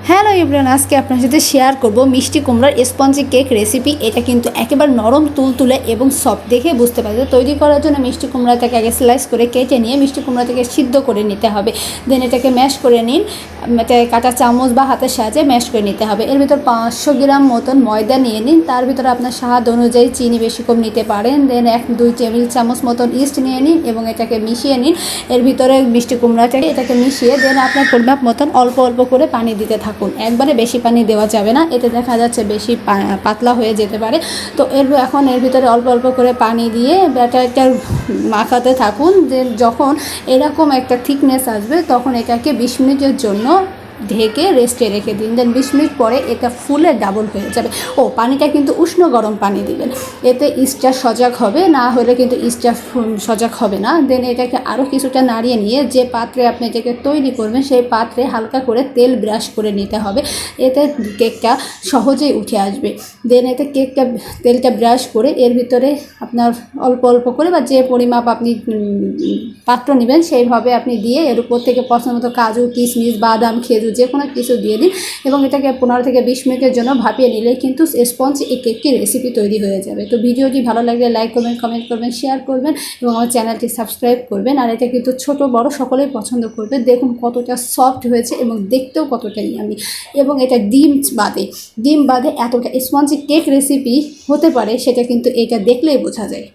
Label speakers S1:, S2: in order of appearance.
S1: Hello everyone, আজকে আপনার সাথে শেয়ার করব মিষ্টি কুমড়ার স্পঞ্জি কেক রেসিপি। এটা কিন্তু একেবারে নরম তুলতুলে এবং সফট দেখে বুঝতে পারবে। তৈরি করার জন্য মিষ্টি কুমড়াটাকে আগে স্লাইস করে কেটে নিয়ে মিষ্টি কুমড়াটাকে সিদ্ধ করে নিতে হবে। দেন এটাকে ম্যাশ করে নিন, এটাকে কাঁটা চামচ বা হাতের সাহায্যে ম্যাশ করে নিতে হবে। এর ভিতর 500 গ্রাম মতন ময়দা নিয়ে নিন, তার ভিতরে আপনার স্বাদ অনুযায়ী চিনি বেশি কম নিতে পারেন। দেন 1-2 টেবিল চামচ মতন ইস্ট নিয়ে নিন এবং এটাকে মিশিয়ে নিন। এর ভিতরে মিষ্টি কুমড়াটাকে এটাকে মিশিয়ে দেন আপনার পরিমাপ মতন অল্প অল্প করে পানি দিতে থাকুন। একবারে বেশি পানি দেওয়া যাবে না, এতে দেখা যাচ্ছে বেশি পাতলা হয়ে যেতে পারে। তো এখন এর ভিতরে অল্প অল্প করে পানি দিয়ে ব্যাটারটা মাখাতে থাকুন। যে যখন এরকম একটা থিকনেস আসবে তখন এটাকে 20 মিনিটের জন্য ঢেকে রেস্টে রেখে দিন। দেন 20 মিনিট পরে এটা ফুলে ডাবল হয়ে যাবে। পানিটা কিন্তু উষ্ণ গরম পানি দিবেন, এতে ইস্টটা সজাগ হবে, না হলে কিন্তু ইস্টটা সজাগ হবে না। দেন এটাকে আরও কিছুটা নাড়িয়ে নিয়ে যে পাত্রে আপনি এটাকে তৈরি করবেন সেই পাত্রে হালকা করে তেল ব্রাশ করে নিতে হবে, এতে কেকটা সহজেই উঠে আসবে। দেন এতে তেলটা ব্রাশ করে এর ভিতরে আপনার অল্প অল্প করে বা যে পরিমাপ আপনি পাত্র নেবেন সেইভাবে আপনি দিয়ে এর উপর থেকে পছন্দ মতো কাজু, কিশমিশ, বাদাম, খেজুর যে কোনো কিছু দিয়ে দিন এবং এটাকে 15 থেকে 20 মিনিটের জন্য ভাপিয়ে নিলে কিন্তু স্পঞ্জ এই কেকটি রেসিপি তৈরি হয়ে যাবে। তো ভিডিওটি ভালো লাগলে লাইক করবেন, কমেন্ট করবেন, শেয়ার করবেন এবং আমার চ্যানেলটি সাবস্ক্রাইব করবেন। আর এটা কিন্তু ছোট বড় সকলেই পছন্দ করবে। দেখুন কতটা সফট হয়েছে এবং দেখতেও কতটা ইয়ামি। এবং এটা ডিম বাদে এতটা স্পঞ্জি কেক রেসিপি হতে পারে সেটা কিন্তু এটা দেখলেই বোঝা যায়।